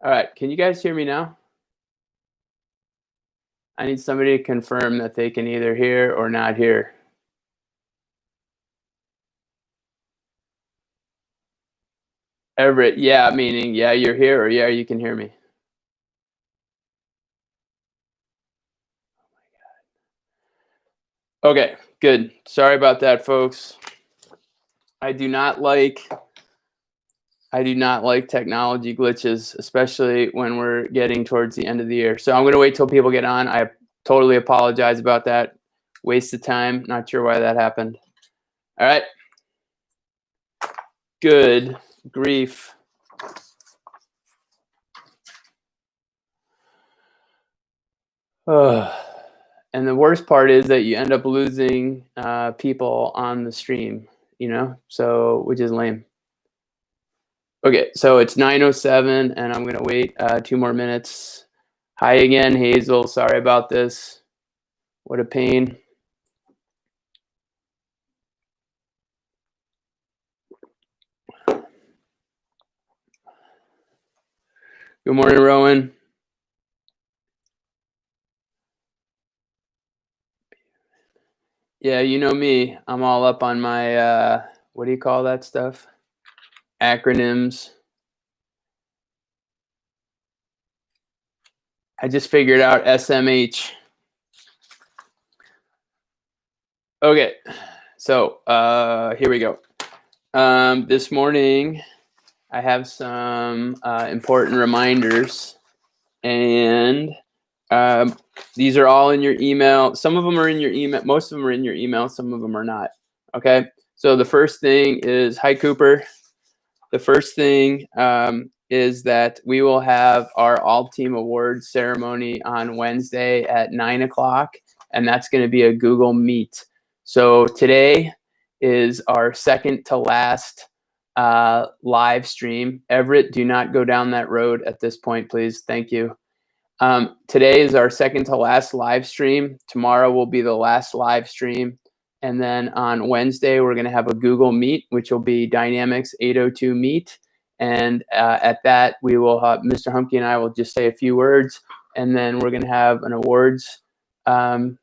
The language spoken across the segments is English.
All right, can you guys hear me now? I need somebody to confirm that they can either hear or not hear. Everett, yeah, meaning yeah, you're here, or yeah, you can hear me. Okay, good. Sorry about that, folks. I do not like technology glitches, especially when we're getting towards the end of the year. So I'm going to wait till people get on. I totally apologize about that. Waste of time. Not sure why that happened. All right. Good grief. And the worst part is that you end up losing people on the stream, so which is lame. Okay, so it's 9:07, and I'm gonna wait 2 more minutes. Hi again, Hazel. Sorry about this. What a pain. Good morning, Rowan. Yeah, you know me. I'm all up on my what do you call that stuff? Acronyms. I just figured out SMH. Okay, so here we go. This morning, I have some important reminders, and these are all in your email. Some of them are in your email. Most of them are in your email. Some of them are not. Okay. So the first thing is, hi, Cooper. The first thing is that we will have our all-team awards ceremony on Wednesday at 9 o'clock, and that's going to be a Google Meet. So today is our second to last live stream. Everett, do not go down that road at this point, please. Thank you. Today is our second to last live stream. Tomorrow will be the last live stream. And then on Wednesday, we're going to have a Google Meet, which will be Dynamix 802 Meet. And at that, we will have Mr. Humke and I will just say a few words. And then we're going to have an awards, hand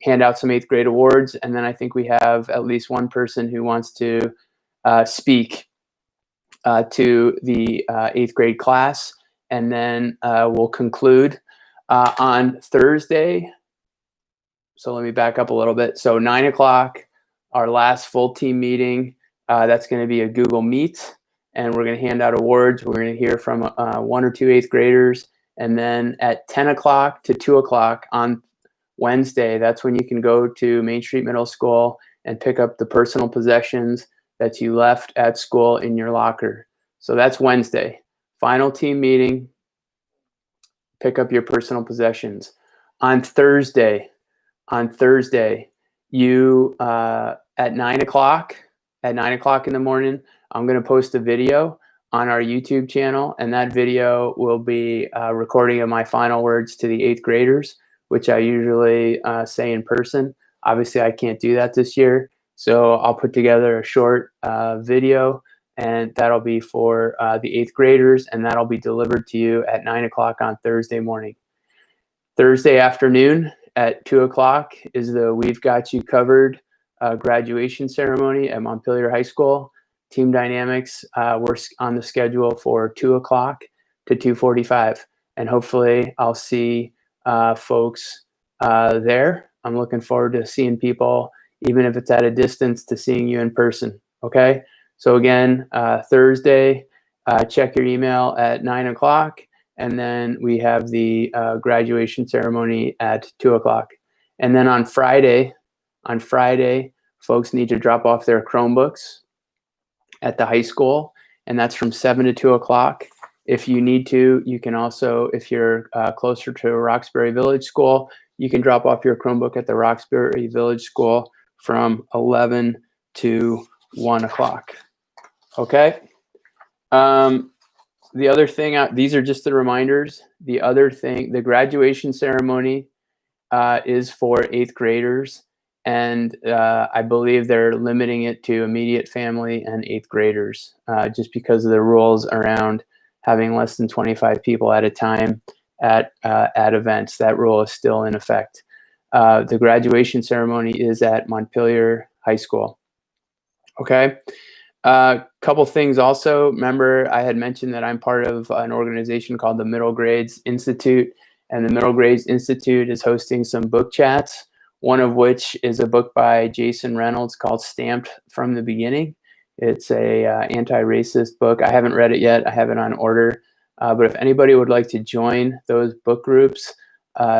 out some 8th grade awards. And then I think we have at least one person who wants to speak to the 8th grade class. And then we'll conclude on Thursday. So let me back up a little bit. So 9 o'clock, our last full team meeting. That's going to be a Google Meet, and we're going to hand out awards. We're going to hear from 1 or 2 8th graders. And then at 10 o'clock to 2 o'clock on Wednesday, that's when you can go to Main Street Middle School and pick up the personal possessions that you left at school in your locker. So that's Wednesday. Final team meeting, pick up your personal possessions. On Thursday, you at 9 o'clock in the morning, I'm going to post a video on our YouTube channel, and that video will be a recording of my final words to the 8th graders, which I usually say in person. Obviously, I can't do that this year, so I'll put together a short video, and that'll be for the 8th graders, and that'll be delivered to you at 9 o'clock on Thursday morning. Thursday afternoon at 2 o'clock is the We've Got You Covered graduation ceremony at Montpelier High School. Team Dynamix, we're on the schedule for 2 o'clock to 2:45, and hopefully I'll see folks there. I'm looking forward to seeing people, even if it's at a distance, to seeing you in person. Okay, so again, Thursday, check your email at 9 o'clock. And then we have the graduation ceremony at 2 o'clock. And then on Friday, folks need to drop off their Chromebooks at the high school, and that's from 7 to 2 o'clock. If you need to, you can also, if you're closer to Roxbury Village School, you can drop off your Chromebook at the Roxbury Village School from 11 to 1 o'clock. Okay? The other thing, these are just the reminders. The other thing, the graduation ceremony is for 8th graders, and I believe they're limiting it to immediate family and 8th graders, just because of the rules around having less than 25 people at a time at events. That rule is still in effect. The graduation ceremony is at Montpelier High School. Okay. Couple things also. Remember, I had mentioned that I'm part of an organization called the Middle Grades Institute, and the Middle Grades Institute is hosting some book chats, one of which is a book by Jason Reynolds called Stamped from the Beginning. It's a anti-racist book. I haven't read it yet. I have it on order. But if anybody would like to join those book groups,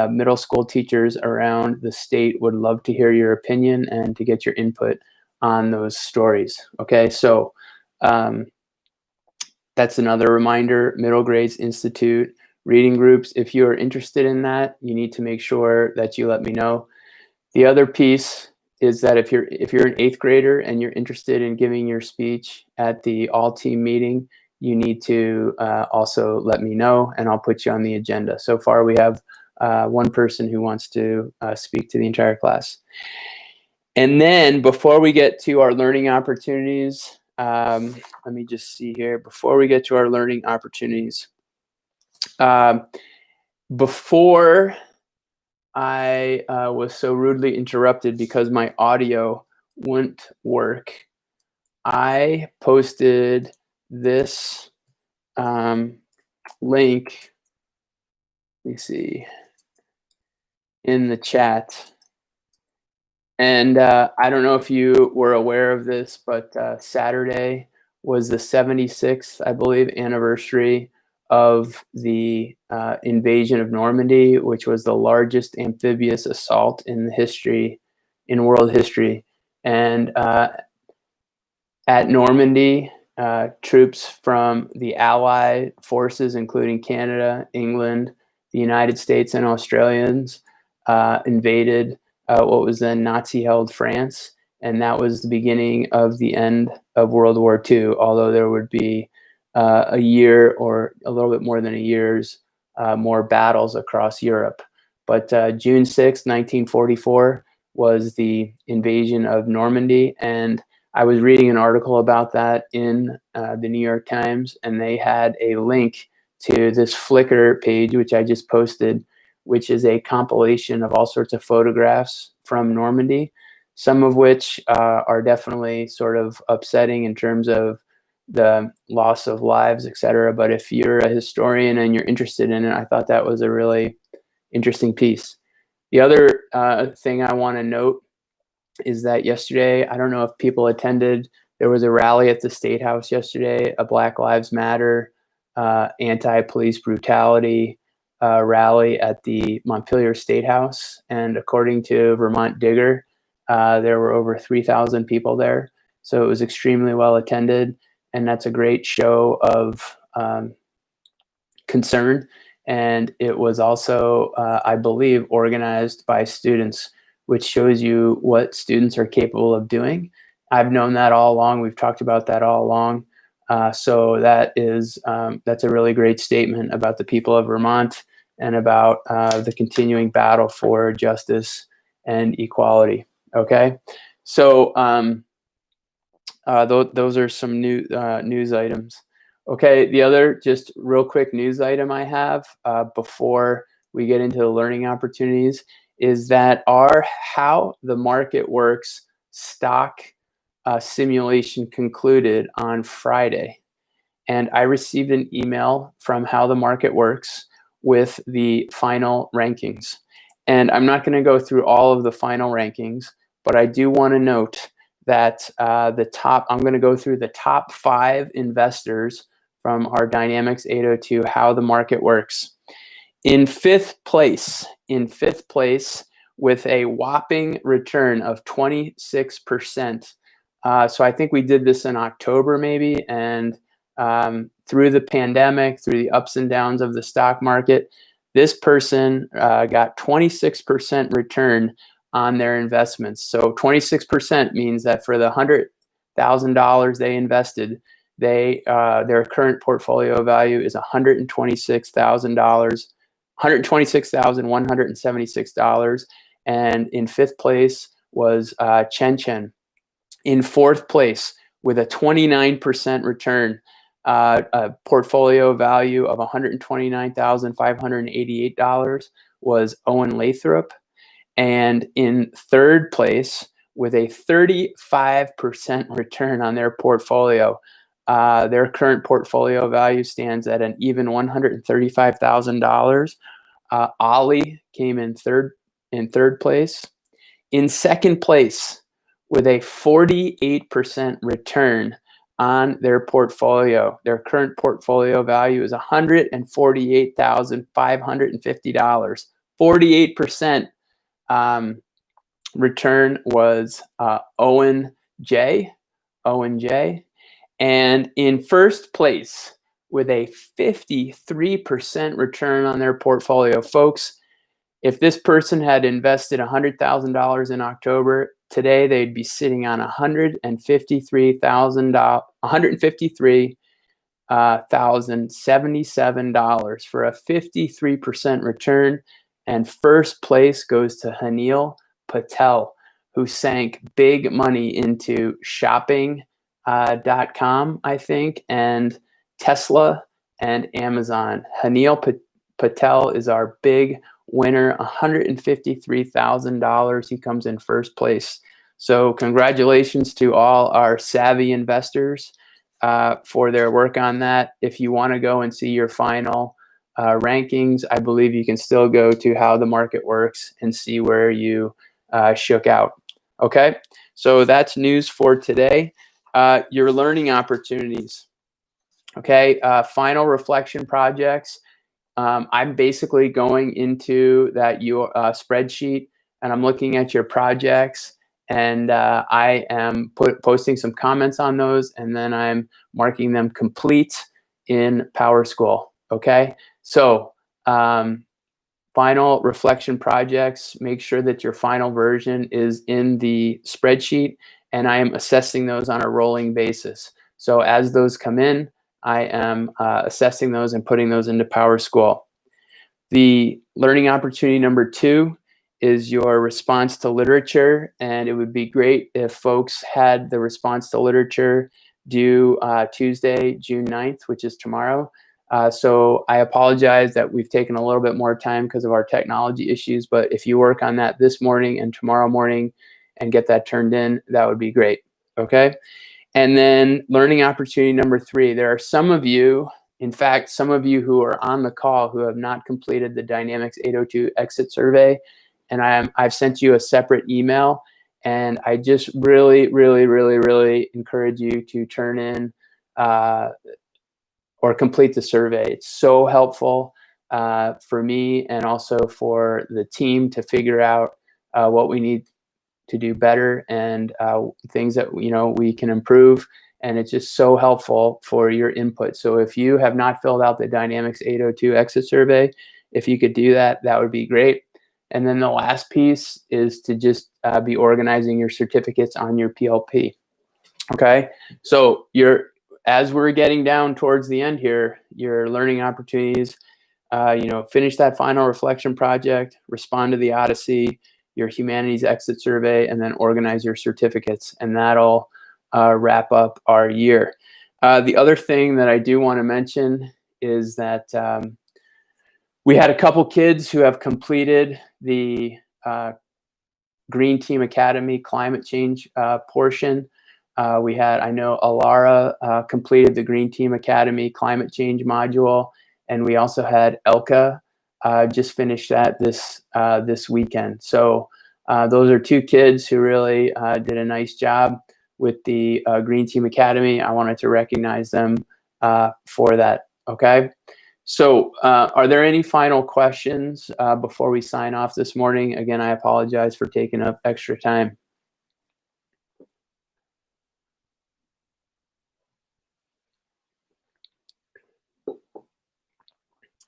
middle school teachers around the state would love to hear your opinion and to get your input on those stories. Okay, so that's another reminder. Middle Grades Institute reading groups. If you are interested in that, you need to make sure that you let me know. The other piece is that if you're an 8th grader and you're interested in giving your speech at the all-team meeting, you need to also let me know, and I'll put you on the agenda. So far, we have one person who wants to speak to the entire class. And then before we get to our learning opportunities, let me just see here. Before we get to our learning opportunities, before I was so rudely interrupted because my audio wouldn't work, I posted this link, let me see, in the chat. And I don't know if you were aware of this, but Saturday was the 76th, I believe, anniversary of the invasion of Normandy, which was the largest amphibious assault in world history. And at Normandy, troops from the Allied forces, including Canada, England, the United States, and Australians, invaded what was then Nazi-held France, and that was the beginning of the end of World War II, although there would be a year or a little bit more than a year's more battles across Europe. But June 6, 1944 was the invasion of Normandy, and I was reading an article about that in the New York Times, and they had a link to this Flickr page, which I just posted, which is a compilation of all sorts of photographs from Normandy, some of which are definitely sort of upsetting in terms of the loss of lives, etc. But if you're a historian and you're interested in it, I thought that was a really interesting piece. The other thing I want to note is that yesterday, I don't know if people attended, there was a rally at the State House yesterday, a Black Lives Matter, anti-police brutality rally at the Montpelier State House. And according to Vermont Digger, there were over 3,000 people there. So it was extremely well attended. And that's a great show of concern. And it was also, I believe, organized by students, which shows you what students are capable of doing. I've known that all along. We've talked about that all along. So that's a really great statement about the people of Vermont and about the continuing battle for justice and equality. Okay, so those are some new news items. Okay, the other just real quick news item I have before we get into the learning opportunities is that our How the Market Works stock simulation concluded on Friday. And I received an email from How the Market Works with the final rankings. And I'm not going to go through all of the final rankings, but I do want to note that I'm going to go through the top 5 investors from our Dynamix 802 How the Market Works. In fifth place with a whopping return of 26%. So I think we did this in October maybe, and through the pandemic, through the ups and downs of the stock market, this person got 26% return on their investments. So 26% means that for the $100,000 they invested, their current portfolio value is $126,000, $126,176. And in fifth place was Chen Chen. In fourth place with a 29% return, a portfolio value of $129,588 was Owen Lathrop. And in third place, with a 35% return on their portfolio, their current portfolio value stands at an even $135,000. Ollie came in third place. In second place, with a 48% return on their portfolio, their current portfolio value is $148,550. 48% return was Owen J. And in first place, with a 53% return on their portfolio, folks, if this person had invested $100,000 in October, today they'd be sitting on $153,077 for a 53% return. And first place goes to Hanil Patel, who sank big money into shopping.com, I think, and Tesla and Amazon. Hanil Patel is our big winner, $153,000. He comes in first place. So congratulations to all our savvy investors for their work on that. If you want to go and see your final rankings, I believe you can still go to How the Market Works and see where you shook out. Okay, so that's news for today. Your learning opportunities. Okay, final reflection projects. I'm basically going into that spreadsheet and I'm looking at your projects, and I am posting some comments on those, and then I'm marking them complete in PowerSchool. Okay, so final reflection projects, make sure that your final version is in the spreadsheet, and I am assessing those on a rolling basis. So as those come in, I am assessing those and putting those into PowerSchool. The learning opportunity number 2 is your response to literature, and it would be great if folks had the response to literature due Tuesday, June 9th, which is tomorrow. So I apologize that we've taken a little bit more time because of our technology issues, but if you work on that this morning and tomorrow morning and get that turned in, that would be great. Okay. And then learning opportunity number 3, there are some of you, in fact, some of you who are on the call who have not completed the Dynamix 802 exit survey, and I've sent you a separate email, and I just really encourage you to turn in or complete the survey. It's so helpful for me and also for the team to figure out what we need to do better and things that we can improve, and it's just so helpful for your input. So if you have not filled out the Dynamix 802 exit survey, if you could do that, that would be great. And then the last piece is to just be organizing your certificates on your PLP. Okay, so as we're getting down towards the end here, your learning opportunities, finish that final reflection project, respond to the Odyssey, your Humanities exit survey, and then organize your certificates, and that'll wrap up our year. The other thing that I do want to mention is that we had a couple kids who have completed the Green Team Academy climate change portion. I know Alara completed the Green Team Academy climate change module, and we also had Elka just finished that this weekend. So those are 2 kids who really did a nice job with the Green Team Academy. I wanted to recognize them for that. Okay. So are there any final questions before we sign off this morning? Again, I apologize for taking up extra time.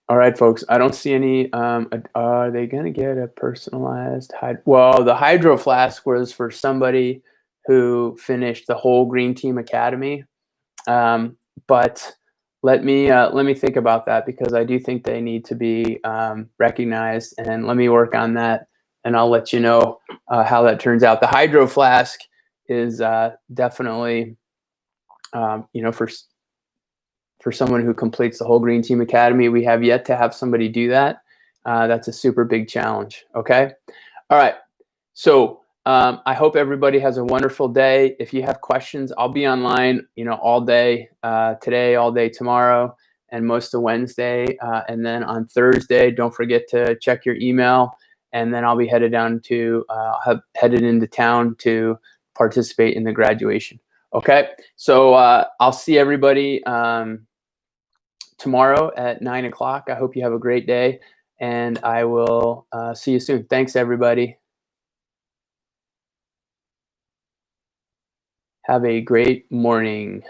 All right, folks, I don't see any. Are they going to get a personalized Well, the Hydro Flask was for somebody who finished the whole Green Team Academy. But let me think about that, because I do think they need to be recognized, and let me work on that, and I'll let you know how that turns out. The Hydro Flask is definitely, for someone who completes the whole Green Team Academy. We have yet to have somebody do that. That's a super big challenge. Okay. All right. So I hope everybody has a wonderful day. If you have questions, I'll be online, all day today, all day tomorrow, and most of Wednesday. And then on Thursday, don't forget to check your email. And then I'll be headed into town to participate in the graduation. Okay. So I'll see everybody tomorrow at 9 o'clock. I hope you have a great day, and I will see you soon. Thanks, everybody. Have a great morning.